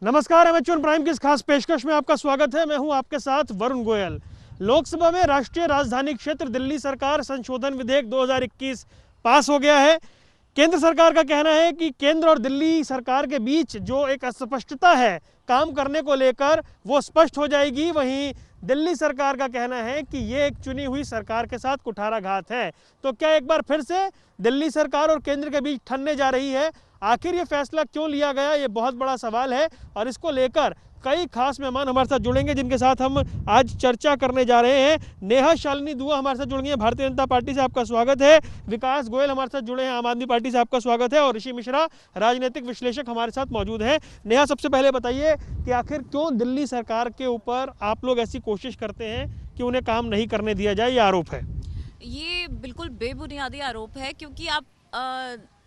नमस्कार, एमएचवन प्राइम की इस खास पेशकश में आपका स्वागत है। मैं हूं आपके साथ वरुण गोयल। लोकसभा में राष्ट्रीय राजधानी क्षेत्र दिल्ली सरकार संशोधन विधेयक 2021 पास हो गया है। केंद्र सरकार का कहना है कि केंद्र और दिल्ली सरकार के बीच जो एक अस्पष्टता है काम करने को लेकर, वो स्पष्ट हो जाएगी। वहीं दिल्ली सरकार का कहना है कि ये एक चुनी हुई सरकार के साथ कुठाराघात है। तो क्या एक बार फिर से दिल्ली सरकार और केंद्र के बीच ठनने जा रही है? आखिर ये फैसला क्यों लिया गया, ये बहुत बड़ा सवाल है। और इसको लेकर कई खास मेहमान हमारे साथ जुड़ेंगे, जिनके साथ हम आज चर्चा करने जा रहे हैं। नेहा शालिनी दुआ हमारे साथ जुड़ गई हैं, भारतीय जनता पार्टी से, आपका स्वागत है। विकास गोयल हमारे साथ जुड़े हैं, आम आदमी पार्टी से, आपका स्वागत है। और ऋषि मिश्रा, राजनीतिक विश्लेषक, हमारे साथ मौजूद हैं। नेहा, सबसे पहले बताइए कि आखिर क्यों दिल्ली सरकार के ऊपर आप लोग ऐसी कोशिश करते हैं कि उन्हें काम नहीं करने दिया जाए, ये आरोप है? ये बिल्कुल बेबुनियादी आरोप है, क्योंकि आप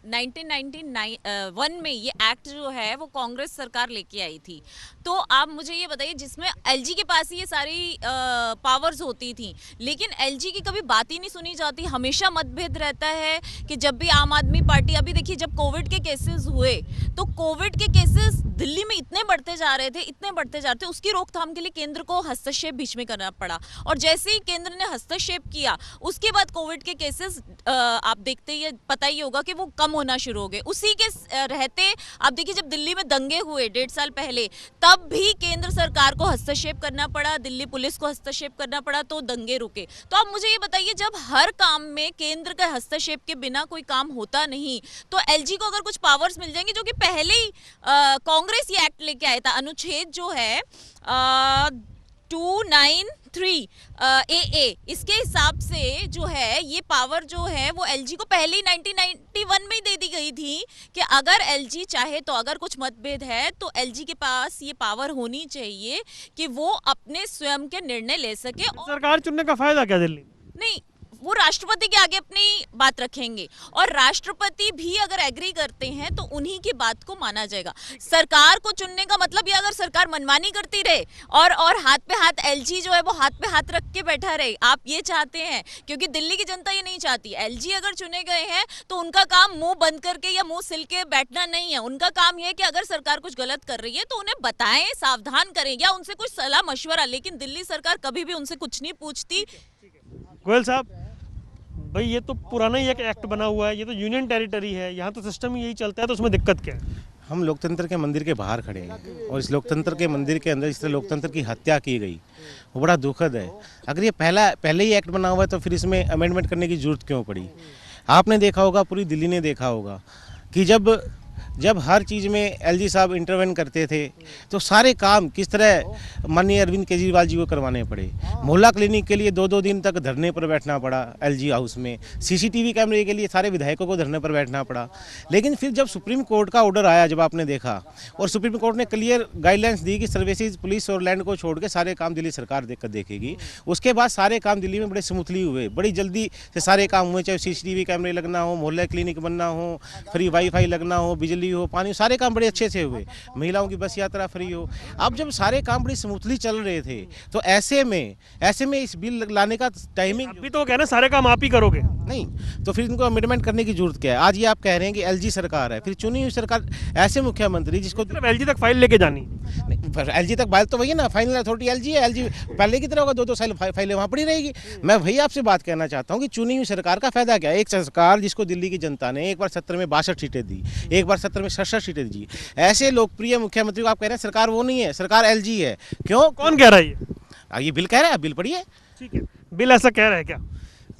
1991 में ये एक्ट जो है वो कांग्रेस सरकार लेके आई थी। तो आप मुझे ये बताइए, जिसमें एलजी के पास ही ये सारी पावर्स होती थी, लेकिन एलजी की कभी बात ही नहीं सुनी जाती। हमेशा मतभेद रहता है कि जब भी आम आदमी पार्टी, अभी देखिए जब कोविड के केसेस हुए तो कोविड के केसेस दिल्ली में इतने बढ़ते जा रहे थे, उसकी रोकथाम के लिए केंद्र को हस्तक्षेप बीच में करना पड़ा। और जैसे ही केंद्र ने हस्तक्षेप किया, उसके बाद कोविड के केसेस आप देखते ही पता ही होगा कि वो कम होना शुरू हो गए। उसी के रहते आप देखिए, जब दिल्ली में दंगे हुए 1.5 साल पहले, तब भी केंद्र सरकार को हस्तक्षेप करना पड़ा, दिल्ली पुलिस को हस्तक्षेप करना पड़ा, तो दंगे रुके। तो आप मुझे ये बताइए, जब हर काम में केंद्र का हस्तक्षेप के बिना कोई काम होता नहीं, तो एलजी को अगर कुछ पावर्स मिल जाएंगे, जो कि पहले ही कांग्रेस ये एक्ट लेके आया था, अनुच्छेद जो है 293 ए, इसके हिसाब से जो है ये पावर जो है वो एलजी को पहले ही 1991 में ही दे दी गई थी कि अगर एलजी चाहे तो, अगर कुछ मतभेद है तो एलजी के पास ये पावर होनी चाहिए कि वो अपने स्वयं के निर्णय ले सके। सरकार चुनने का फायदा क्या दिल्ली? नहीं, वो राष्ट्रपति के आगे अपनी बात रखेंगे, और राष्ट्रपति भी अगर एग्री करते हैं तो उन्हीं की बात को माना जाएगा। सरकार को चुनने का मतलब ये, अगर सरकार मनमानी करती रहे और हाथ पे हाथ, एलजी जो है वो हाथ पे हाथ रख के बैठा रहे, आप ये चाहते हैं? क्योंकि दिल्ली की जनता ये नहीं चाहती। एलजी अगर चुने गए हैं तो उनका काम मुंह बंद करके या मुंह सिल के बैठना नहीं है। उनका काम यह है कि अगर सरकार कुछ गलत कर रही है तो उन्हें बताएं, सावधान करें, या उनसे कुछ सलाह मशवरा। लेकिन दिल्ली सरकार कभी भी उनसे कुछ नहीं पूछती। गोयल साहब, भाई ये तो पुराना ही एक एक्ट बना हुआ है, ये तो यूनियन टेरिटरी है, यहाँ तो सिस्टम ही यही चलता है, तो उसमें दिक्कत क्या है? हम लोकतंत्र के मंदिर के बाहर खड़े हैं, और इस लोकतंत्र के मंदिर के अंदर इस तरह लोकतंत्र की हत्या की गई, वो बड़ा दुखद है। अगर ये पहले ही एक्ट बना हुआ है तो फिर इसमें अमेंडमेंट करने की जरूरत क्यों पड़ी? आपने देखा होगा, पूरी दिल्ली ने देखा होगा कि जब हर चीज़ में एलजी साहब इंटरवेन करते थे तो सारे काम किस तरह माननीय अरविंद केजरीवाल जी को करवाने पड़े। मोहल्ला क्लिनिक के लिए 2-2 दिन तक धरने पर बैठना पड़ा एलजी हाउस में। सीसीटीवी कैमरे के लिए सारे विधायकों को धरने पर बैठना पड़ा। लेकिन फिर जब सुप्रीम कोर्ट का ऑर्डर आया, जब आपने देखा, और सुप्रीम कोर्ट ने क्लियर गाइडलाइंस दी कि सर्विसेज, पुलिस और लैंड को छोड़ के सारे काम दिल्ली सरकार देखेगी, उसके बाद सारे काम दिल्ली में बड़े स्मूथली हुए, बड़ी जल्दी से सारे काम हुए। चाहे सीसीटीवी कैमरे लगना हो, मोहल्ला क्लिनिक बनना हो, फ्री वाईफाई लगना हो, बिजली हो, पानी, सारे काम बड़े अच्छे से हुए। महिलाओं की बस यात्रा फ्री हो। अब जब सारे काम बड़ी स्मूथली चल रहे थे तो ऐसे में इस बिल लाने का टाइमिंग, अभी तो कहना सारे काम आप ही करोगे। नहीं, तो फिर इनको अमेंडमेंट करने की जरूरत क्या है? आज ये आप कह रहे हैं कि एलजी सरकार है, फिर चुनी हुई सरकार, ऐसे मुख्यमंत्री जिसको एलजी तक फाइल लेके जानी, एलजी तक फाइल तो वही ना, फाइनल अथॉरिटी एलजी है। एलजी पहले की तरह होगा, 2-2 साल फाइलें वहाँ पड़ी रहेगी। मैं वही आपसे बात कहना चाहता हूँ कि चुनी हुई सरकार का फायदा क्या है? एक सरकार जिसको दिल्ली की जनता ने एक बार 17 में 62 सीटें दी, एक बार 17 में 67 सीटें दी, ऐसे लोकप्रिय मुख्यमंत्री को आप कह रहे हैं सरकार वो नहीं है, सरकार एलजी है। क्यों? कौन कह रहा है? ये बिल कह रहा है, बिल पढ़िए। ठीक है, बिल ऐसा कह रहा है क्या?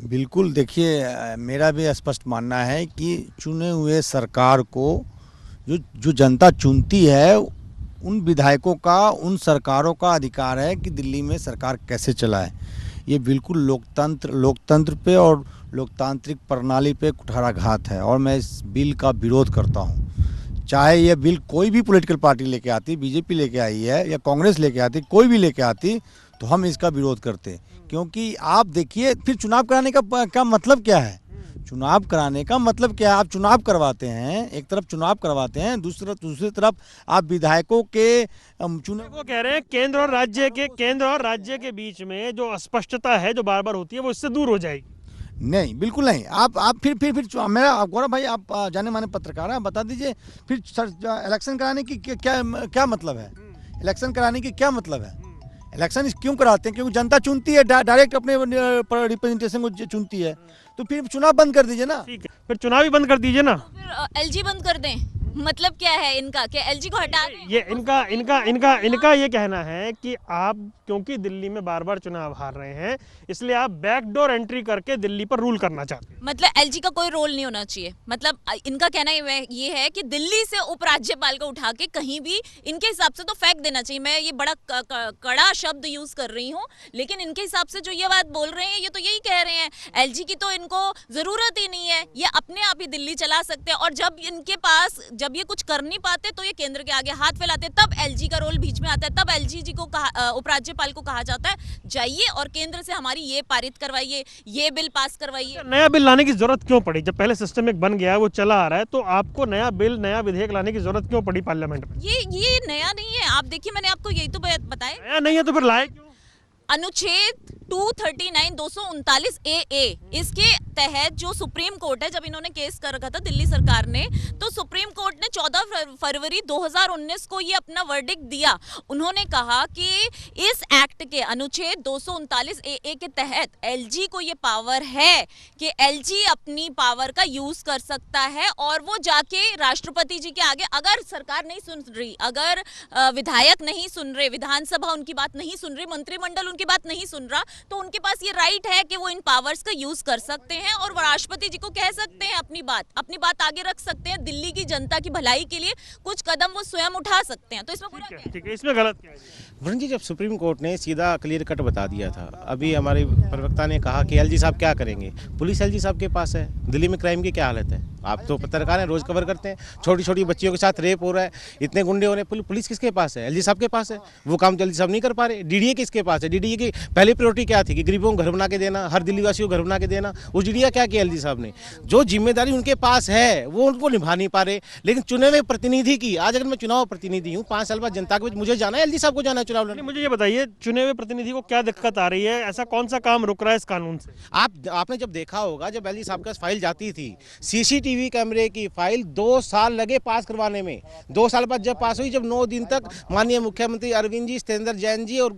बिल्कुल, देखिए, मेरा भी स्पष्ट मानना है कि चुने हुए सरकार को जो जनता चुनती है, उन विधायकों का, उन सरकारों का अधिकार है कि दिल्ली में सरकार कैसे चलाए। ये बिल्कुल लोकतंत्र पे और लोकतांत्रिक प्रणाली पे कुठाराघात है, और मैं इस बिल का विरोध करता हूँ। चाहे ये बिल कोई भी पॉलिटिकल पार्टी लेके आती, बीजेपी लेके आई है या कांग्रेस लेके आती, कोई भी लेके आती, तो हम इसका विरोध करते। क्योंकि आप देखिए, फिर चुनाव कराने का मतलब क्या है? चुनाव कराने का मतलब क्या है? आप चुनाव करवाते हैं, एक तरफ चुनाव करवाते हैं, दूसरी तरफ आप विधायकों के चुने। वो कह रहे हैं केंद्र और राज्य के बीच में जो अस्पष्टता है, जो बार बार होती है, वो इससे दूर हो जाएगी। नहीं, बिल्कुल नहीं। आप फिर मेरा गौरव भाई, आप जाने माने पत्रकार हैं, आप बता दीजिए फिर इलेक्शन कराने की क्या मतलब है? इलेक्शन कराने की क्या मतलब है? इलेक्शन क्यों कराते हैं? क्योंकि जनता चुनती है, डायरेक्ट अपने रिप्रेजेंटेशन को चुनती है, तो फिर चुनाव बंद कर दीजिए ना। ठीक है, फिर चुनाव ही बंद कर दीजिए ना। फिर एलजी बंद कर दें, मतलब क्या है इनका कि एलजी को हटा दें? ये इनका ये कहना है कि आप क्योंकि दिल्ली में बार बार चुनाव हार रहे हैं, इसलिए आप बैकडोर एंट्री करके दिल्ली पर रूल करना चाहते हैं। मतलब एलजी का कोई रोल नहीं होना चाहिए, मतलब इनका कहना ये है कि दिल्ली से उपराज्यपाल को उठा के कहीं भी इनके हिसाब से तो फेंक देना चाहिए। मैं ये बड़ा कड़ा शब्द यूज कर रही हूँ, लेकिन इनके हिसाब से जो ये बात बोल रहे हैं, ये तो यही कह रहे हैं एलजी की तो इनको जरूरत ही नहीं है, ये अपने आप ही दिल्ली चला सकते हैं। और जब इनके पास, जब ये कुछ कर नहीं पाते तो ये केंद्र के आगे हाथ फैलाते, तब एलजी का रोल बीच में आता है। तब एलजी जी को उपराज्यपाल को कहा जाता है जाइए और केंद्र से हमारी ये पारित करवाइए, ये बिल पास करवाइए। नया बिल लाने की जरूरत क्यों पड़ी? जब पहले सिस्टम एक बन गया, वो चला आ रहा है, तो आपको नया बिल, नया विधेयक लाने की जरूरत क्यों पड़ी पार्लियामेंट में? ये नया नहीं है। आप देखिए, मैंने आपको यही तो बताया। नया नहीं है तो फिर लाए क्यों? अनुच्छेद 239 239 ए इसके तहत जो सुप्रीम कोर्ट है, जब इन्होंने केस कर रखा था दिल्ली सरकार ने, तो सुप्रीम कोर्ट ने 14 फरवरी 2019 को ये अपना वर्डिक्ट दिया। उन्होंने कहा कि इस एक्ट के अनुच्छेद 239 ए के तहत एलजी को ये पावर है कि एलजी अपनी पावर का यूज कर सकता है और वो जाके राष्ट्रपति जी के आगे, अगर सरकार नहीं सुन रही, अगर विधायक नहीं सुन रहे, विधानसभा उनकी बात नहीं सुन रही, मंत्रिमंडल उनकी बात नहीं सुन रहा, तो उनके पास ये राइट है कि वो इन पावर्स का यूज कर सकते हैं और राष्ट्रपति जी को कह सकते हैं अपनी बात आगे रख सकते हैं। दिल्ली की जनता की भलाई के लिए कुछ कदम वो स्वयं उठा सकते हैं। तो इसमें बुरा क्या है? ठीक है, इसमें गलत क्या है? वरुण जी, जब सुप्रीम कोर्ट ने सीधा क्लियर कट बता दिया था, अभी हमारे प्रवक्ता ने कहा कि एलजी साहब क्या करेंगे? पुलिस एलजी साहब के पास है। दिल्ली में क्राइम की क्या हालत है? आप तो पत्रकार हैं, रोज कवर करते हैं, छोटी छोटी बच्चियों के साथ रेप हो रहा है, इतने गुंडे हो रहे हैं, पुलिस किसके पास है? एलजी साहब के पास है। वो काम तो एलजी साहब नहीं कर पा रहे। डीडीए किसके पास है? डीडीए की पहली प्रायोरिटी क्या थी कि गरीबों को घर बना के देना, हर दिल्ली वासियों को घर बना के देना। उस डीडीए क्या किया एलजी साहब ने? जो जिम्मेदारी उनके पास है वो उनको निभा नहीं पा रहे। लेकिन चुने हुए प्रतिनिधि की, आज अगर मैं चुनाव प्रतिनिधि हूँ, 5 साल बाद जनता के बीच मुझे जाना है, एलजी साहब को जाना है चुनाव लड़ने। मुझे ये बताइए, चुने हुए प्रतिनिधि को क्या दिक्कत आ रही है? ऐसा कौन सा काम रुक रहा है इस कानून से? आपने जब देखा होगा, जब एलजी साहब के पास फाइल जाती थी, सीसीटीवी कैमरे की फाइल 2 साल लगे पास करवाने में। 2 साल बाद जब पास हुई, जब 9 दिन तक माननीय मुख्यमंत्री अरविंद जी, सत्येंद्र जैन जी और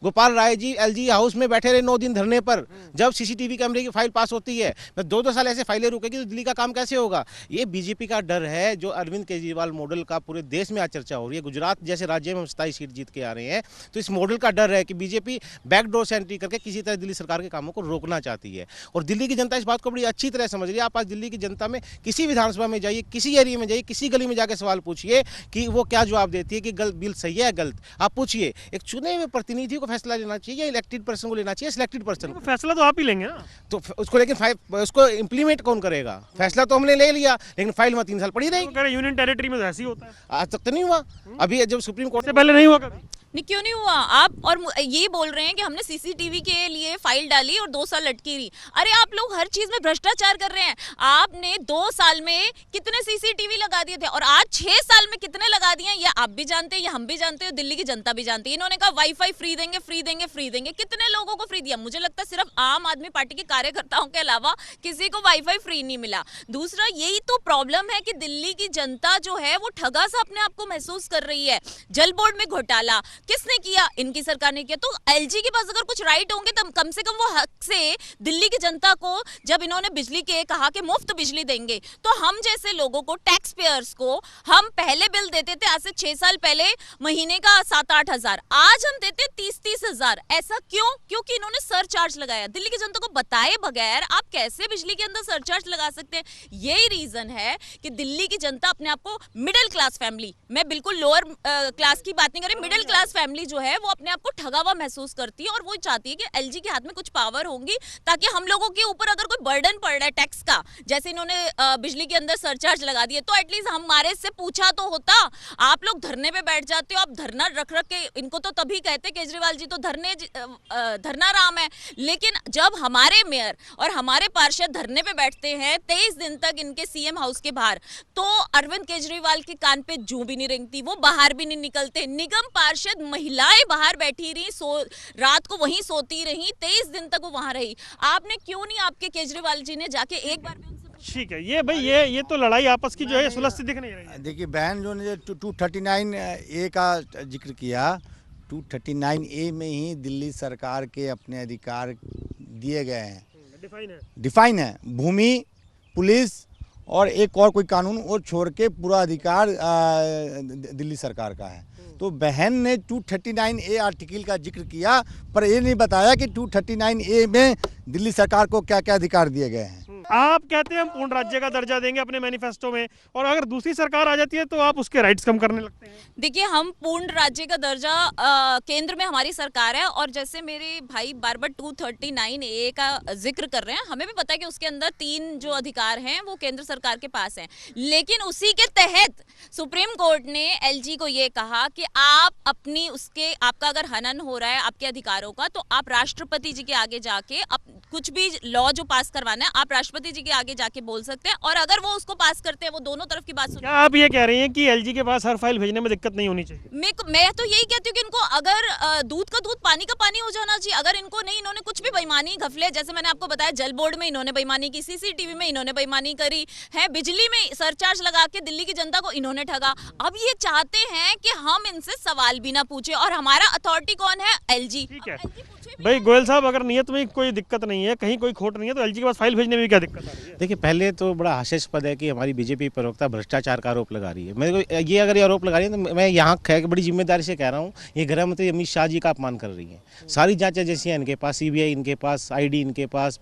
गोपाल राय जी एलजी हाउस में बैठे रहे 9 दिन धरने पर, जब सीसीटीवी कैमरे की फाइल पास होती है। 2-2 साल ऐसे फाइलें रुकेगी तो दिल्ली का काम कैसे होगा? ये बीजेपी का डर है, जो अरविंद केजरीवाल मॉडल का पूरे देश में आज चर्चा हो रही है। गुजरात जैसे राज्य में हम 27 सीट जीत के आ रहे हैं, तो इस मॉडल का डर है कि बीजेपी बैकडोर से एंट्री करके किसी तरह दिल्ली सरकार के कामों को रोकना चाहती है। और दिल्ली की जनता इस बात को बड़ी अच्छी तरह समझ रही है। आप आज दिल्ली की जनता में किसी विधानसभा में जाइए, किसी एरिया में जाइए, किसी गली में जाकर सवाल पूछिए कि वो क्या जवाब देती है कि बिल सही है गलत। आप पूछिए, एक चुने हुए प्रतिनिधि को फैसला लेना चाहिए या इलेक्टेड पर्सन को लेना चाहिए? सिलेक्टेड पर्सन को। फैसला तो आप ही लेंगे ना, तो उसको, लेकिन उसको इंप्लीमेंट कौन करेगा? फैसला तो हमने ले लिया, लेकिन फाइल में 3 साल पड़ी रहेगी। यूनियन टेरिटरी में तो ऐसे ही होता है। आज तक तो नहीं हुआ। अभी जब सुप्रीम कोर्ट से पहले नहीं हुआ कभी। नहीं, क्यों नहीं हुआ? आप और ये बोल रहे हैं कि हमने सीसीटीवी के लिए फाइल डाली और 2 साल लटकी रही। अरे आप लोग हर चीज में भ्रष्टाचार कर रहे हैं। आपने 2 साल में कितने सीसीटीवी लगा दिए थे और आज 6 साल में कितने लगा दिए, ये आप भी जानते हैं, ये हम भी जानते हैं, दिल्ली की जनता भी जानती है। इन्होंने कहा वाईफाई फ्री देंगे, फ्री देंगे, फ्री देंगे। कितने लोगों को फ्री दिया? मुझे लगता है सिर्फ आम आदमी पार्टी के कार्यकर्ताओं के अलावा किसी को वाईफाई फ्री नहीं मिला। दूसरा, यही तो प्रॉब्लम है कि दिल्ली की जनता जो है वो ठगा सा अपने आप को महसूस कर रही है। जल बोर्ड में घोटाला किसने किया? इनकी सरकार ने किया। तो एलजी के पास अगर कुछ राइट होंगे तो कम से कम वो हक से दिल्ली की जनता को, जब इन्होंने बिजली के कहा कि मुफ्त बिजली देंगे, तो हम जैसे लोगों को, टैक्स पेयर्स को, हम पहले बिल देते थे आज से 6 साल पहले महीने का 7-8 हजार, आज हम देते 30-30 हजार। ऐसा क्यों? क्योंकि इन्होंने सरचार्ज लगाया। दिल्ली की जनता को बताए बगैर आप कैसे बिजली के अंदर सरचार्ज लगा सकते हैं? यही रीजन है कि दिल्ली की जनता अपने आप को मिडिल क्लास फैमिली, मैं बिल्कुल लोअर क्लास की बात नहीं कर रही, मिडिल क्लास फैमिली जो है वो अपने आप को ठगा हुआ महसूस करती है और वो चाहती है कि एलजी के हाथ में कुछ पावर होंगी, ताकि हम लोगों के ऊपर अगर कोई बर्डन पड़ रहा है टैक्स का, जैसे इन्होंने बिजली के अंदर सरचार्ज लगा दिए, तो एटलीस्ट हमारे से पूछा तो होता। आप लोग धरने पे बैठ जाते हो, आप धरना रख के, इनको तो तभी कहते केजरीवाल जी तो धरना राम है, लेकिन जब हमारे मेयर और हमारे पार्षद धरने पे बैठते हैं 23 दिन तक इनके सीएम हाउस के बाहर, तो अरविंद केजरीवाल के कान पे जूं भी नहीं रेंगती, वो बाहर भी नहीं निकलते। निगम पार्षद महिलाएं बाहर बैठी रही, रात को वहीं सोती रही, 23 दिन तक वो वहां रही। आपने क्यों नहीं, आपके केजरीवाल जी ने जाके एक बार भी उनसे? ठीक है, ये भाई ये तो लड़ाई आपस की जो है सुलझती दिख नहीं रही है। देखिए बहन जो ने 239A का जिक्र किया, 239A में ही दिल्ली सरकार के अपने अधिकार दिए गए हैं, डिफाइन है। भूमि, पुलिस और एक और कोई कानून और छोड़ के पूरा अधिकार दिल्ली सरकार का है। तो बहन ने 239A आर्टिकल का जिक्र किया, पर ये नहीं बताया कि 239A में दिल्ली सरकार को क्या क्या अधिकार दिए गए हैं। आप कहते हैं हम पूर्ण राज्य का दर्जा देंगे अपने मैनिफेस्टो में, और अगर दूसरी सरकार आ जाती है तो आप उसके राइट्स कम करने लगते हैं। देखिए, हम पूर्ण राज्य का दर्जा, केंद्र में हमारी सरकार है, और जैसे मेरे भाई बार बार 239A का जिक्र कर रहे हैं, हमें भी पता है कि उसके अंदर 3 जो अधिकार हैं वो केंद्र सरकार के पास हैं। लेकिन उसी के तहत सुप्रीम कोर्ट ने एलजी को ये कहा कि आप अपनी आपका अगर हनन हो रहा है आपके अधिकारों का, तो आप राष्ट्रपति जी के आगे जाके कुछ भी लॉ जो पास करवाना है आप राष्ट्रपति जी के आगे जाके बोल सकते हैं, और अगर वो उसको पास करते हैं, वो दोनों तरफ की बात सुन। क्या आप ये कह रही हैं कि एलजी के पास हर फाइल भेजने में दिक्कत नहीं होनी चाहिए? मैं तो यही कहती हूँ कि इनको अगर दूध का दूध पानी का पानी हो जाना चाहिए। अगर इनको नहीं, इन्होंने कुछ भी बेईमानी घफले, जैसे मैंने आपको बताया, जल बोर्ड में इन्होंने बेईमानी की, सीसीटीवी में इन्होंने बेईमानी करी है, बिजली में सरचार्ज लगा के दिल्ली की जनता को इन्होंने ठगा। अब ये चाहते हैं कि हम इनसे सवाल भी ना पूछे, और हमारा अथॉरिटी कौन है? एलजी। ठीक है भाई गोयल साहब, अगर नियत में कोई दिक्कत नहीं है, कहीं कोई खोट नहीं है, तो एलजी के पास फाइल भेजने में क्या दिक्कत आ रही है? देखिए, पहले तो बड़ा हास्यास्पद है कि हमारी बीजेपी प्रवक्ता भ्रष्टाचार का आरोप लगा रही है। मेरे को ये अगर ये आरोप लगा रही है तो मैं यहाँ बड़ी जिम्मेदारी से कह रहा हूँ, ये गृह मंत्री अमित शाह जी का अपमान कर रही है। सारी जांच एजेंसियाँ हैं इनके पास, सीबीआई इनके पास, ईडी इनके पास,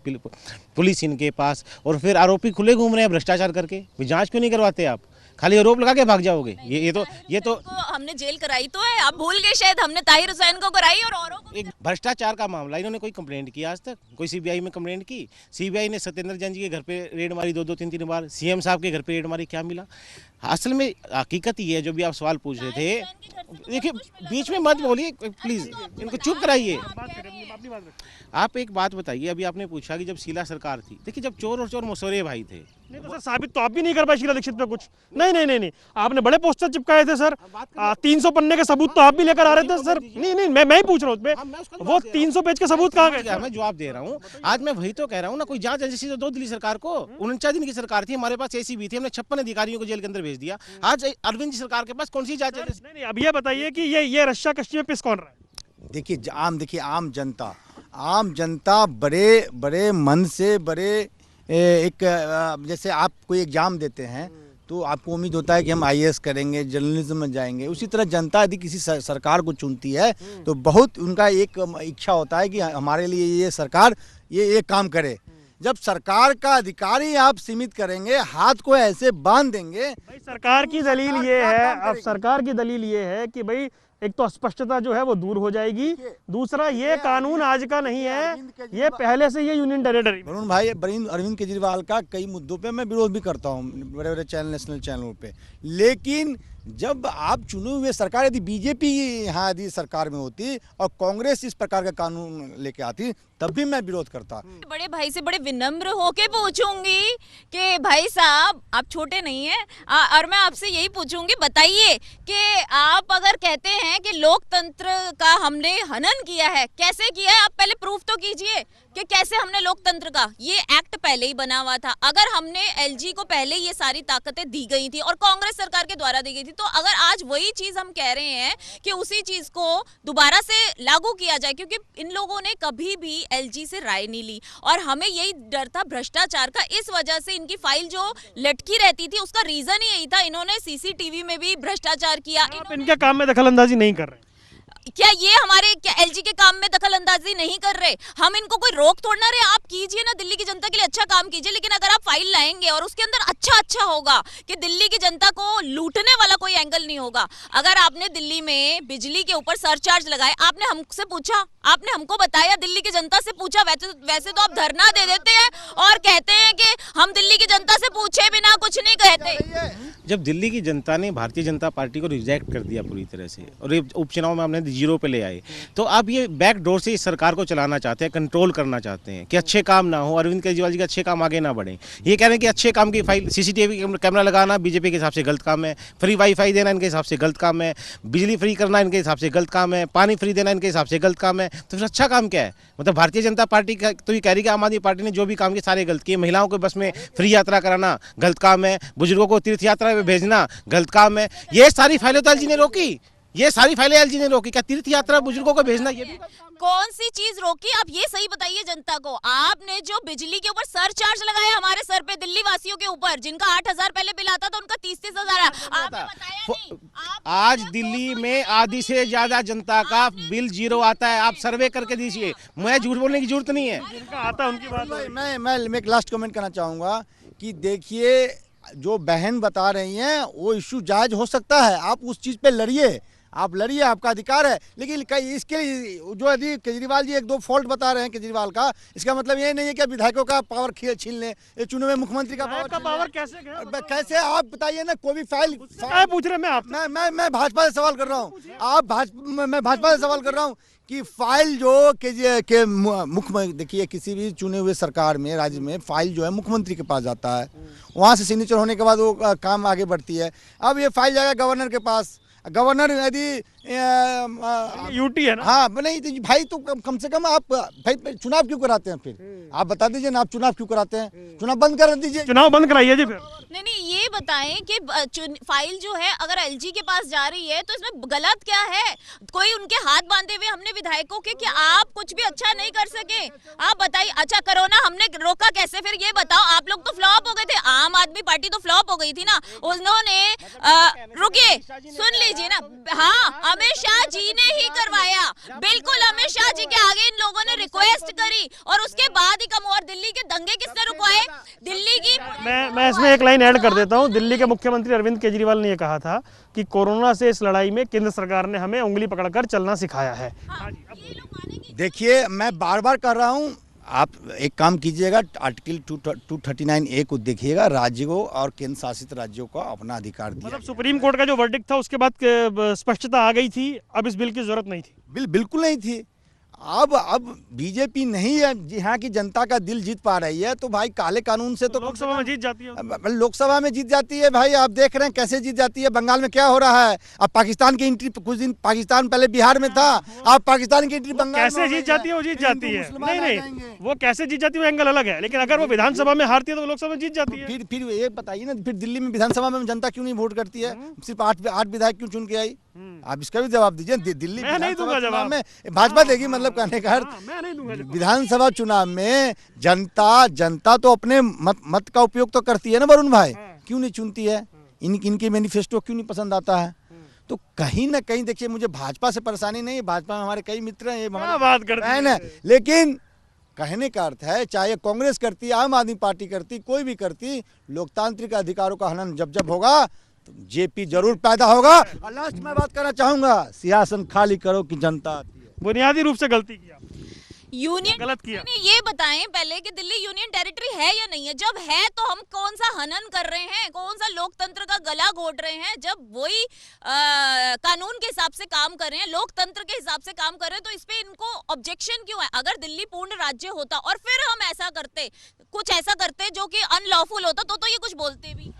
पुलिस इनके पास, और फिर आरोपी खुले घूम रहे हैं भ्रष्टाचार करके। जाँच क्यों नहीं करवाते आप? खाली आरोप लगा के भाग जाओगे? ये तो हमने जेल कराई तो है, आप भूल गए शायद, हमने ताहिर हुसैन को कराई और औरों को। एक भ्रष्टाचार का मामला, इन्होंने कोई कंप्लेंट की आज तक? कोई सीबीआई में कंप्लेंट की? सीबीआई ने सत्येंद्र जैन जी के घर पे रेड मारी 2-2, 3-3 बार, सीएम साहब के घर पे रेड मारी, क्या मिला? असल में हकीकत ये है जो भी आप सवाल पूछ रहे थे। देखिए, बीच में मत बोलिए प्लीज, इनको चुप कराइए। आप एक बात बताइए, अभी आपने पूछा कि जब शीला सरकार थी, देखिए जब चोर और चोर मसोरे भाई थे। नहीं तो सर, साबित तो आप भी नहीं कर पाए शीला दीक्षित पे कुछ। नहीं, आपने बड़े पोस्टर चिपकाए थे सर, 300 पन्ने के सबूत तो आप भी लेकर आ रहे थे सर। नहीं, मैं ही पूछ रहा हूँ, वो 300 पेज के सबूत कहाँ गए? मैं जवाब दे रहा हूँ, आज मैं वही तो कह रहा हूँ ना। कोई जांच एजेंसी तो दो दिल्ली सरकार को। 49 दिन की सरकार थी, हमारे पास एसीबी थी, हमने 56 अधिकारियों को जेल के अंदर भेज दिया। आज अरविंद जी सरकार के पास कौन सी जांच एजेंसी? नहीं, अब ये बताइए कि ये रश्या कश्ती में पिस कौन रहा है? देखिए आम जनता बड़े मन से, बड़े एक जैसे आप कोई एग्जाम देते हैं तो आपको उम्मीद होता है कि हम आईएएस करेंगे, जर्नलिज्म में जाएंगे। उसी तरह जनता यदि किसी सरकार को चुनती है तो बहुत उनका एक इच्छा होता है कि हमारे लिए ये सरकार ये काम करे। जब सरकार का अधिकारी आप सीमित करेंगे, हाथ को ऐसे बांध देंगे। भाई सरकार की दलील ये है, अब सरकार की दलील ये है कि भाई एक तो अस्पष्टता जो है वो दूर हो जाएगी, दूसरा ये कानून आज का नहीं है, ये पहले से ये यूनियन टेरिटरी। वरुण भाई, अरविंद केजरीवाल का कई मुद्दों पे मैं विरोध भी करता हूँ, बड़े बड़े नेशनल चैनलों पे, लेकिन जब आप चुने हुए सरकार, यदि बीजेपी यहाँ यदि सरकार में होती और कांग्रेस इस प्रकार का कानून लेके आती, तब भी मैं विरोध करता। बड़े भाई से बड़े विनम्र होके पूछूंगी कि भाई साहब आप छोटे नहीं हैं, और मैं आपसे यही पूछूंगी, बताइए कि आप अगर कहते हैं कि लोकतंत्र का हमने हनन किया है, कैसे किया है? आप पहले प्रूफ तो कीजिए कि कैसे हमने लोकतंत्र का। ये एक्ट पहले ही बना हुआ था, अगर हमने एलजी को पहले ये सारी ताकतें दी गई थी और कांग्रेस सरकार के द्वारा दी गई थी, तो अगर आज वही चीज हम कह रहे हैं कि उसी चीज को दोबारा से लागू किया जाए, क्योंकि इन लोगों ने कभी भी एलजी से राय नहीं ली, और हमें यही डर था भ्रष्टाचार का। इस वजह से इनकी फाइल जो लटकी रहती थी उसका रीजन ही यही था, इन्होंने सीसीटीवी में भी भ्रष्टाचार किया। आप इनके काम में दखल अंदाजी नहीं कर रहे? क्या ये हमारे एलजी के काम में दखल अंदाजी नहीं कर रहे? हम इनको कोई रोक थोड़ना रहे, आप कीजिए ना, दिल्ली की जनता के लिए अच्छा काम कीजिए, लेकिन अगर आप फाइल लाएंगे और उसके अंदर अच्छा होगा कि दिल्ली की जनता को लूटने वाला कोई एंगल नहीं होगा। अगर आपने दिल्ली में बिजली के ऊपर सरचार्ज लगाए, आपने हमसे पूछा, आपने हमको बताया, दिल्ली की जनता से पूछा? वैसे तो आप धरना दे देते हैं और कहते हैं कि हम दिल्ली की जनता से पूछे बिना कुछ नहीं कहते। जब दिल्ली की जनता ने भारतीय जनता पार्टी को रिजेक्ट कर दिया पूरी तरह से, और ये उपचुनाव में हमने जीरो पे ले आए। तो अब ये बैक डोर से इस सरकार को चलाना चाहते हैं, कंट्रोल करना चाहते हैं कि अच्छे काम ना हो, अरविंद केजरीवाल जी के अच्छे काम आगे ना बढ़े। ये कह रहे हैं कि अच्छे काम की फाइल सीसीटीवी कैमरा लगाना बीजेपी के हिसाब से गलत काम है, फ्री वाईफाई देना इनके हिसाब से गलत काम है, बिजली फ्री करना इनके हिसाब से गलत काम है, पानी फ्री देना इनके हिसाब से गलत काम है। तो फिर अच्छा काम क्या है? मतलब भारतीय जनता पार्टी का तो ये कह रही है कि आम आदमी पार्टी ने जो भी काम किए सारे गलत किए। महिलाओं को बस में फ्री यात्रा कराना गलत काम है, बुजुर्गों को तीर्थ यात्रा में भेजना गलत काम है। ये सारी फाइलें तो एलजी ने रोकी, ये सारी फाइलें एलजी ने रोकी। क्या तीर्थ यात्रा बुजुर्गों को भेजना ये भी कौन सी चीज रोकी? आप ये सही बताइए जनता को। आपने जो बिजली के ऊपर सरचार्ज लगाया हमारे सर पे, दिल्ली वासियों के ऊपर, जिनका 8,000 पहले बिल आता था उनका 30,000 आपने बताया नहीं। आज दिल्ली में आधी से ज्यादा जनता का बिल जीरो आता है। आप सर्वे करके दीजिए, मैं झूठ बोलने की जरूरत नहीं है। जिनका आता है उनकी बात है। मैं एक लास्ट कमेंट करना चाहूँगा कि देखिए जो बहन बता रही हैं वो इशू जायज हो सकता है, आप उस चीज़ पे लड़िए, आप लड़िए, आपका अधिकार है। लेकिन इसके लिए जो यदि केजरीवाल जी एक दो फॉल्ट बता रहे हैं केजरीवाल का, इसका मतलब ये नहीं है कि विधायकों का पावर छीन लें, ये चुने हुए मुख्यमंत्री का पावर कैसे आप बताइए ना। कोई भी फाइल पूछ रहे मैं भाजपा से सवाल कर रहा हूँ, मैं भाजपा से सवाल कर रहा हूँ कि फाइल जो के मुख्य देखिए किसी भी चुने हुए सरकार में राज्य में फाइल जो है मुख्यमंत्री के पास जाता है, वहाँ से सिग्नेचर होने के बाद वो काम आगे बढ़ती है। अब ये फाइल जाएगा गवर्नर के पास, गवर्नर यदि यूटी है ना। हाँ नहीं तो भाई तो कम से कम आप भाई चुनाव क्यों कराते हैं? फिर आप बता दीजिए ना, आप चुनाव क्यों कराते हैं? चुनाव बंद कर दीजिए, चुनाव बंद कराइए जी। फिर नहीं ये बताएं कि फाइल जो है अगर एलजी के पास जा रही है तो इसमें गलत क्या है? कोई उनके हाथ बांधे हुए हमने विधायकों के कि आप कुछ भी अच्छा नहीं कर सके? आप बताइए। अच्छा कोरोना हमने रोका कैसे? फिर ये बताओ। आप लोग तो फ्लॉप हो गए थे, आम आदमी पार्टी तो फ्लॉप हो गई थी ना। उन्होंने रुकिए सुन लीजिए ना, हाँ अमित शाह जी ने ही करवाया, बिल्कुल अमित शाह जी के आगे इन लोगों ने रिक्वेस्ट करी और उसके बाद ही कम। और दिल्ली के दंगे किसने रुकवाए? दिल्ली की मैं इसमें एक लाइन ऐड कर देता हूं। दिल्ली के मुख्यमंत्री अरविंद केजरीवाल ने ये कहा था कि कोरोना से इस लड़ाई में केंद्र सरकार ने हमें उंगली पकड़कर चलना सिखाया है। देखिए मैं बार बार कर रहा हूँ, आप एक काम कीजिएगा, आर्टिकल 239A को देखिएगा, राज्यों और केंद्र शासित राज्यों को अपना अधिकार दिया। मतलब सुप्रीम कोर्ट का जो वर्डिक्ट था उसके बाद स्पष्टता आ गई थी, अब इस बिल की जरूरत नहीं थी। बिल्कुल नहीं थी। अब बीजेपी नहीं है यहाँ की जनता का दिल जीत पा रही है, तो भाई काले कानून से तो लोकसभा में जीत जाती है। लोकसभा में जीत जाती है भाई, आप देख रहे हैं कैसे जीत जाती है। बंगाल में क्या हो रहा है? अब पाकिस्तान की एंट्री, कुछ दिन पाकिस्तान पहले बिहार में था, अब पाकिस्तान की एंट्री बंगाल कैसे जीत जाती है? वो जीत जाती है। नहीं वो कैसे जीत जाती है वो एंगल अलग है, लेकिन अगर वो विधानसभा में हारती है तो लोकसभा में जीत जाती है। फिर ये बताइए ना, फिर दिल्ली में विधानसभा में जनता क्यों नहीं वोट करती है? सिर्फ 8 विधायक क्यों चुन के आई? आप इसका भी जवाब दीजिए। दिल्ली विधानसभा में भाजपा देगी, मतलब कहने का विधानसभा चुनाव में जनता तो अपने मत का उपयोग तो करती है ना वरुण भाई, क्यों नहीं चुनती है? इनके मैनिफेस्टो क्यों नहीं पसंद आता है? तो कहीं ना कहीं देखिए, मुझे भाजपा से परेशानी नहीं है, भाजपा में हमारे कई मित्र हैं, बात करते हैं, लेकिन कहने का अर्थ है चाहे कांग्रेस करती, आम आदमी पार्टी करती, कोई भी करती, लोकतांत्रिक अधिकारों का हनन जब होगा तो जेपी जरूर पैदा होगा। और लास्ट में बात करना चाहूंगा, सियासन खाली करो कि जनता आती है। बुनियादी रूप से गलती किया, यूनियन गलत किया। ये बताएं पहले कि दिल्ली यूनियन टेरिटरी है या नहीं है? जब है तो हम कौन सा हनन कर रहे हैं, कौन सा लोकतंत्र का गला घोट रहे हैं? जब वही कानून के हिसाब से काम कर रहे हैं, लोकतंत्र के हिसाब से काम कर रहे हैं, तो इस पे इनको ऑब्जेक्शन क्यों है? अगर दिल्ली पूर्ण राज्य होता और फिर हम ऐसा करते, कुछ ऐसा करते जो कि अनलॉफुल होता, तो ये कुछ बोलते भी।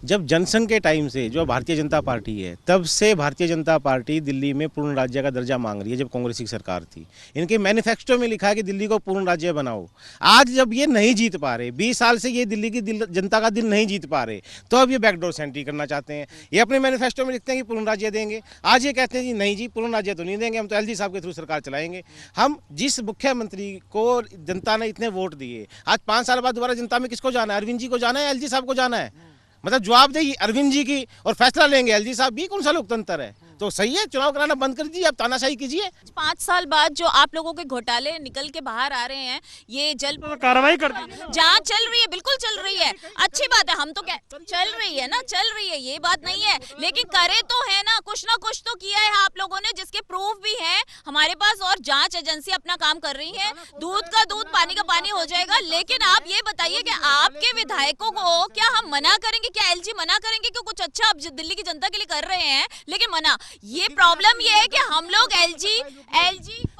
जब जनसंघ के टाइम से जो भारतीय जनता पार्टी है, तब से भारतीय जनता पार्टी दिल्ली में पूर्ण राज्य का दर्जा मांग रही है। जब कांग्रेस की सरकार थी, इनके मैनिफेस्टो में लिखा है कि दिल्ली को पूर्ण राज्य बनाओ। आज जब ये नहीं जीत पा रहे, 20 साल से ये दिल्ली की जनता का दिल नहीं जीत पा रहे, तो अब ये बैकडोर से एंट्री करना चाहते हैं। ये अपने मैनिफेस्टो में लिखते हैं कि पूर्ण राज्य देंगे, आज ये कहते हैं कि नहीं जी पूर्ण राज्य तो नहीं देंगे, हम तो एलजी साहब के थ्रू सरकार चलाएंगे। हम जिस मुख्यमंत्री को जनता ने इतने वोट दिए, आज 5 साल बाद दोबारा जनता में किसको जाना है? अरविंद जी को जाना है, एलजी साहब को जाना है? मतलब जवाबदेही अरविंद जी की और फैसला लेंगे एलजी साहब भी। कौन सा लोकतंत्र है? तो सही है, चुनाव कराना बंद कर दीजिए, अब तानाशाही कीजिए। 5 साल बाद जो आप लोगों के घोटाले निकल के बाहर आ रहे हैं, ये तो कार्रवाई कर दी, जांच चल रही है, बिल्कुल चल रही है, अच्छी बात है। हम तो क्या चल रही है ना, चल रही है, ये बात नहीं है, लेकिन करे तो है ना कुछ तो किया है आप लोगों ने, जिसके प्रूफ भी है हमारे पास, और जांच एजेंसी अपना काम कर रही है। दूध का दूध पानी का पानी हो जाएगा। लेकिन आप ये बताइए कि आपके विधायकों को क्या हम मना करेंगे? क्या एलजी मना करेंगे कि कुछ अच्छा आप दिल्ली की जनता के लिए कर रहे हैं, लेकिन मना? ये प्रॉब्लम ये है कि हम लोग एलजी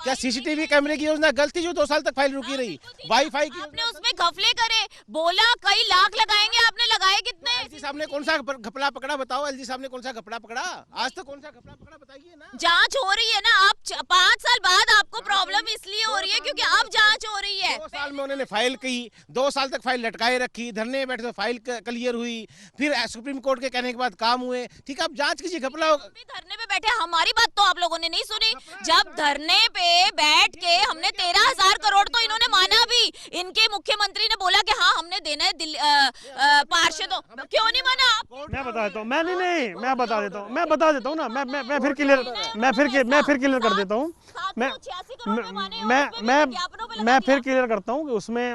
क्या सीसीटीवी कैमरे की योजना गलत थी जो 2 साल तक फाइल रुकी रही? वाईफाई की आपने उसमें घपले करे, बोला कई लाख लगाएंगे, आपने लगाए कितने? एलजी साहब ने कौन सा घपला पकड़ा? बताओ, एलजी साहब ने कौन सा घपला पकड़ा? आज तक कौन सा घपला पकड़ा बताइए ना। जांच हो रही है ना, आप 5 साल बाद आपको प्रॉब्लम इसलिए हो रही है क्योंकि अब जांच हो रही है। 2 साल में उन्होंने फाइल की, 2 साल तक फाइल लटकाए रखी, धरने में बैठे तो फाइल क्लियर हुई, फिर सुप्रीम कोर्ट के कहने के बाद काम हुए। ठीक है, आप जांच कीजिए, घपला होगा। धरने पे बैठे, हमारी बात तो आप लोगों ने नहीं सुनी। जब धरने पे बैठ के हमने 13,000 करोड़ तो इन्होंने माना भी, इनके मुख्यमंत्री ने बोला कि हाँ हमने देना है पार्षदों, क्यों नहीं माना आप? मैं बता देता हूँ, मैं बता देता हूँ, मैं बता देता हूँ ना, मैं फिर क्लियर कर देता हूँ। मैं फिर क्लियर करता हूँ कि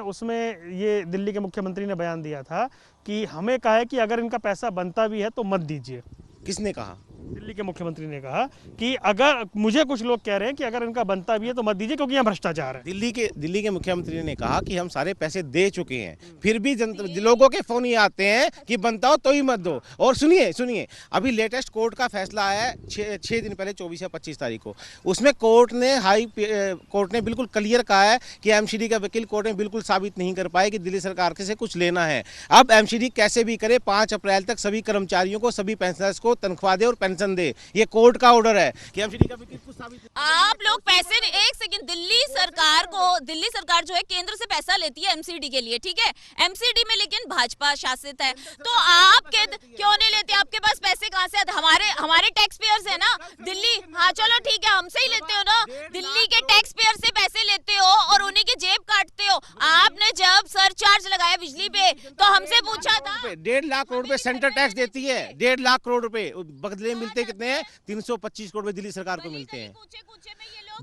उसमें ये दिल्ली के मुख्यमंत्री ने बयान दिया था कि हमें कहा है कि अगर इनका पैसा बनता भी है तो मत दीजिए। किसने कहा? दिल्ली के मुख्यमंत्री ने कहा कि अगर, मुझे कुछ लोग कह रहे हैं कि अगर इनका बनता भी है तो मत दीजिए क्योंकि यहाँ भ्रष्टाचार है। दिल्ली के मुख्यमंत्री ने कहा कि हम सारे पैसे दे चुके हैं, फिर भी लोगों के फोन ये आते हैं कि बनता हो तो ही मत दो। और सुनिए, अभी लेटेस्ट कोर्ट का फैसला आया है 6 दिन पहले, 24 या 25 तारीख को। उसमें कोर्ट ने बिल्कुल क्लियर कहा है कि एमसीडी का वकील कोर्ट में बिल्कुल साबित नहीं कर पाए कि दिल्ली सरकार से कुछ लेना है। अब एमसीडी कैसे भी करे 5 अप्रैल तक सभी कर्मचारियों को, सभी पेंशनर्स को तनख्वाह दे और पेंशन दे। ये कोर्ट का ऑर्डर है कि एमसीडी का वकील कुछ साबित। आप लोग पैसे, एक सेकंड, दिल्ली सरकार जो है केंद्र से पैसा लेती है एमसीडी के लिए, ठीक है? एमसीडी में लेकिन भाजपा शासित है, तो आप क्यों नहीं लेते? आपके पास पैसे कहां से? हमारे टैक्स पेयर्स है ना दिल्ली। हाँ चलो ठीक है, हमसे ही लेते हो ना, दिल्ली के टैक्स पेयर से पैसे लेते हो और उन्हीं की जेब काटते हो। आपने जब सरचार्ज लगाया बिजली पे तो हमसे पूछा था? 1.5 लाख करोड़ रुपए सेंट्रल टैक्स देती है, 1.5 लाख करोड़ रुपए। बदले मिलते कितने हैं? 325 करोड़ रुपए दिल्ली सरकार को मिलते हैं।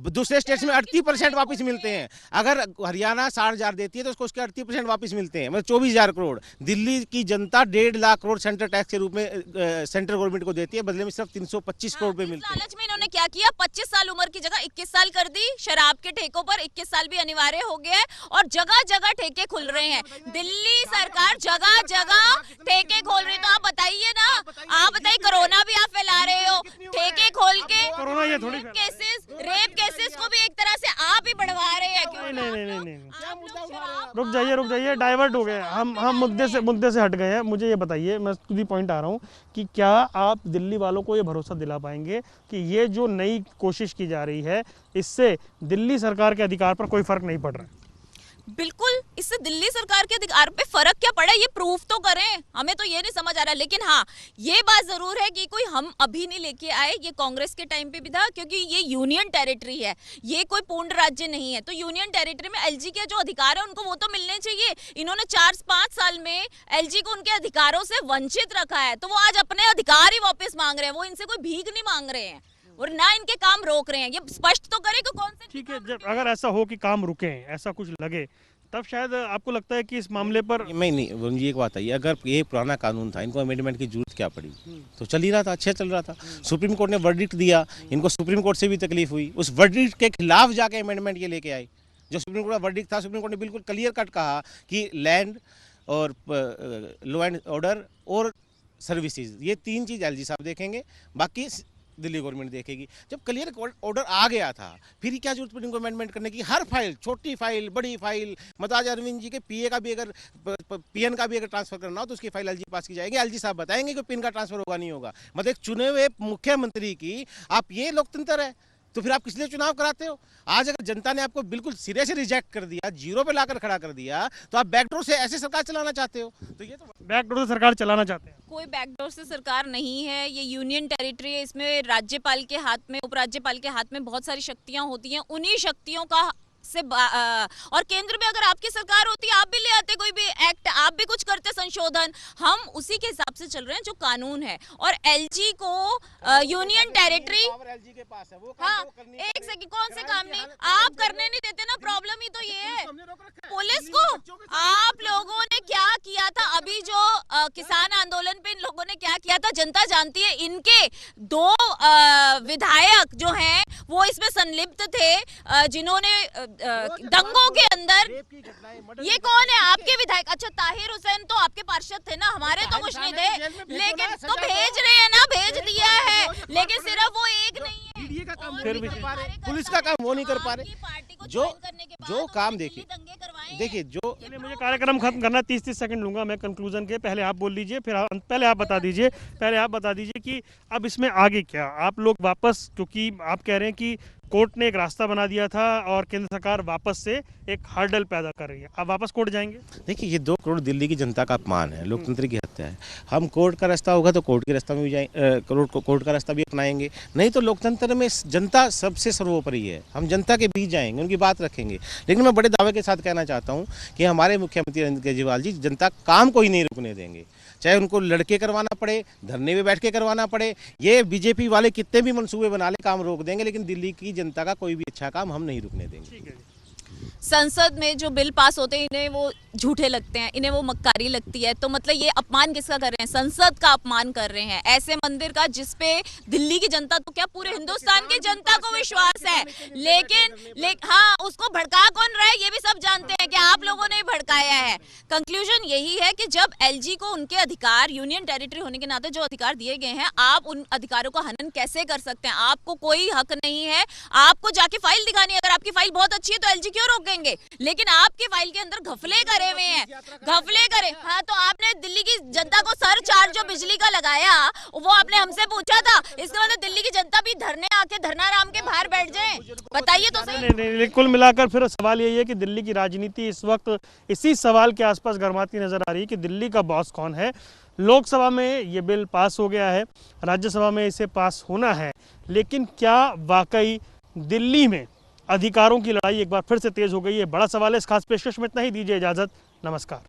दूसरे स्टेट्स में 38% वापस मिलते हैं। अगर हरियाणा 60,000 देती है तो उसको उसके 38% वापस मिलते हैं, मतलब 24,000 करोड़। दिल्ली की जनता 1.5 लाख करोड़ सेंट्रल टैक्स के रूप में सेंट्रल गवर्नमेंट को देती है, बदले में सिर्फ 325 करोड़ रुपए मिलते हैं। लालच में इन्होंने क्या किया, 25 साल उम्र की जगह 21 साल कर दी। शराब के ठेकों पर 21 साल भी अनिवार्य हो गया है और जगह जगह ठेके खुल रहे हैं। दिल्ली सरकार जगह जगह ठेके खोल रही है, तो आप बताइए ना, आप बताइए, कोरोना भी आप फैला रहे हो ठेके खोल के। कोरोना ये थोड़ी रेप केसेस को भी एक तरह से आप ही बढ़वा रहे हैं। क्यों? नहीं, रुक जाइए, डाइवर्ट हो गए हम मुद्दे से हट गए हैं। मुझे ये बताइए, मैं खुद ही पॉइंट आ रहा हूँ कि क्या आप दिल्ली वालों को ये भरोसा दिला पाएंगे कि ये जो नई कोशिश की जा रही है इससे दिल्ली सरकार के अधिकार पर कोई फर्क नहीं पड़ रहा है? बिल्कुल, इससे दिल्ली सरकार के अधिकार पे फर्क क्या पड़ा, ये प्रूफ तो करें। हमें तो ये नहीं समझ आ रहा। लेकिन हाँ, ये बात जरूर है कि कोई हम अभी नहीं लेके आए, ये कांग्रेस के टाइम पे भी था, क्योंकि ये यूनियन टेरिटरी है, ये कोई पूर्ण राज्य नहीं है। तो यूनियन टेरिटरी में एलजी के जो अधिकार है उनको वो तो मिलने चाहिए। इन्होंने 4-5 साल में एलजी को उनके अधिकारों से वंचित रखा है, तो वो आज अपने अधिकार ही वापस मांग रहे हैं। वो इनसे कोई भीख नहीं मांग रहे हैं और ना इनके काम रोक रहे हैं। ये स्पष्ट तो करे कि कौन से। ठीक है, जब अगर ऐसा हो कि काम रुके, ऐसा कुछ लगे, तब शायद आपको लगता है कि इस मामले पर नहीं, मुझे एक बात आई, अगर ये पुराना कानून था, इनको अमेंडमेंट की जरूरत क्या पड़ी? तो चल ही रहा था, अच्छा चल रहा था। सुप्रीम कोर्ट ने वर्डिक्ट दिया, इनको सुप्रीम कोर्ट से भी तकलीफ हुई, उस वर्डिक्ट के खिलाफ जाके अमेंडमेंट ये लेके आए। जो सुप्रीम कोर्ट का वर्डिक्ट था, सुप्रीम कोर्ट ने बिल्कुल क्लियर कट कहा कि लैंड और लॉ एंड ऑर्डर और सर्विसेज, ये 3 चीज़ एलजी साहब देखेंगे, बाकी दिल्ली गवर्नमेंट देखेगी। जब क्लियर ऑर्डर आ गया था, फिर क्या जरूरत पड़ी इनको अमेंडमेंट करने की? हर फाइल, छोटी फाइल, बड़ी फाइल, मताज अरविंद जी के पीए का भी अगर पीएन का भी अगर ट्रांसफर करना हो तो उसकी फाइल एलजी पास की जाएगी। एलजी साहब बताएंगे कि पिन का ट्रांसफर होगा नहीं होगा। मतलब एक चुने हुए मुख्यमंत्री की आप, ये लोकतंत्र है? तो फिर आप किस लिए चुनाव कराते हो? आज अगर जनता ने आपको बिल्कुल सिरे से रिजेक्ट कर दिया, जीरो पे लाकर खड़ा कर दिया, तो आप बैकडोर से ऐसे सरकार चलाना चाहते हो? तो ये तो बैकडोर से सरकार चलाना चाहते हैं। कोई बैकडोर से सरकार नहीं है, ये यूनियन टेरिटरी है। इसमें राज्यपाल के हाथ में, उपराज्यपाल के हाथ में बहुत सारी शक्तियां होती हैं। उन्हीं शक्तियों का से और केंद्र में अगर आपकी सरकार होती, आप भी ले आते कोई भी एक्ट, आप भी कुछ करते संशोधन। हम उसी के हिसाब से चल रहे हैं जो कानून है। और एलजी को यूनियन टेरिटरी, हाँ एक सेकंड, कौन से काम नहीं आप करने नहीं देते ना, प्रॉब्लम ही तो ये है। पुलिस को आप लोगों ने क्या किया था, अभी जो किसान आंदोलन पे इन लोगों ने क्या किया था जनता जानती है। इनके 2 विधायक जो हैं वो इसमें संलिप्त थे, जिन्होंने दंगों के अंदर। ये कौन है? आपके विधायक? अच्छा, ताहिर हुसैन तो आपके पार्षद थे ना, हमारे तो कुछ नहीं थे, लेकिन तो भेज रहे हैं ना, भेज दिया है, लेकिन सिर्फ वो एक नहीं है, फिर भी पुलिस का काम वो नहीं कर पा रहे। जो काम देखिए जो मुझे कार्यक्रम खत्म करना, 30-30 सेकंड लूंगा मैं कंक्लूजन के। पहले आप बोल लीजिए, फिर पहले आप बता दीजिए कि अब इसमें आगे क्या। आप लोग वापस, क्योंकि आप कह रहे हैं कि कोर्ट ने एक रास्ता बना दिया था और केंद्र सरकार वापस से एक हर्डल पैदा कर रही है, आप वापस कोर्ट जाएंगे? देखिए, ये 2 करोड़ दिल्ली की जनता का अपमान है, लोकतंत्र की हत्या है। हम कोर्ट का रास्ता होगा तो कोर्ट के रास्ता में भी जाएंगे, कोर्ट का रास्ता भी अपनाएंगे, नहीं तो लोकतंत्र में जनता सबसे सर्वोपरि है। हम जनता के बीच जाएंगे, उनकी बात रखेंगे। लेकिन मैं बड़े दावे के साथ कहना चाहता हूँ कि हमारे मुख्यमंत्री अरविंद केजरीवाल जी जनता काम को ही नहीं रुकने देंगे, चाहे उनको लड़के करवाना पड़े, धरने में बैठ के करवाना पड़े। ये बीजेपी वाले कितने भी मंसूबे बना ले, काम रोक देंगे, लेकिन दिल्ली की जनता का कोई भी अच्छा काम हम नहीं रुकने देंगे। संसद में जो बिल पास होते हैं, इन्हें वो झूठे लगते हैं, इन्हें वो मक्कारी लगती है, तो मतलब ये अपमान किसका कर रहे हैं? संसद का अपमान कर रहे हैं, ऐसे मंदिर का जिसपे दिल्ली की जनता तो क्या पूरे हिंदुस्तान की जनता को विश्वास है। लेकिन हाँ, उसको भड़का कौन रहा है ये भी सब जानते हैं कि आप लोगों ने भड़काया है। कंक्लूजन यही है कि जब एलजी को उनके अधिकार, यूनियन टेरिटरी होने के नाते जो अधिकार दिए गए हैं, आप उन अधिकारों का हनन कैसे कर सकते हैं? आपको कोई हक नहीं है, आपको जाके फाइल दिखानी है। अगर आपकी फाइल बहुत अच्छी है तो एलजी क्यों रोकेंगे? लेकिन आपकी फाइल के अंदर घपले करे हुए हैं, घपले करे। हाँ, तो आपने दिल्ली की जनता को सरचार्ज जो बिजली का लगाया, वो आपने हमसे पूछा था? इसका मतलब दिल्ली की जनता भी धरने आके धरनाराम के बाहर बैठ जाए? बताइए तो सही। नहीं, कुल मिलाकर फिर सवाल यही है कि दिल्ली की राजनीति इस वक्त इसी सवाल के आसपास गरमाती नजर आ रही है कि दिल्ली का बॉस कौन है। लोकसभा में ये बिल पास हो गया है, राज्यसभा में इसे पास होना है, लेकिन क्या वाकई दिल्ली में अधिकारों की लड़ाई एक बार फिर से तेज हो गई है? बड़ा सवाल है। इस खास पेशकश में इतना ही, दीजिए इजाजत, नमस्कार।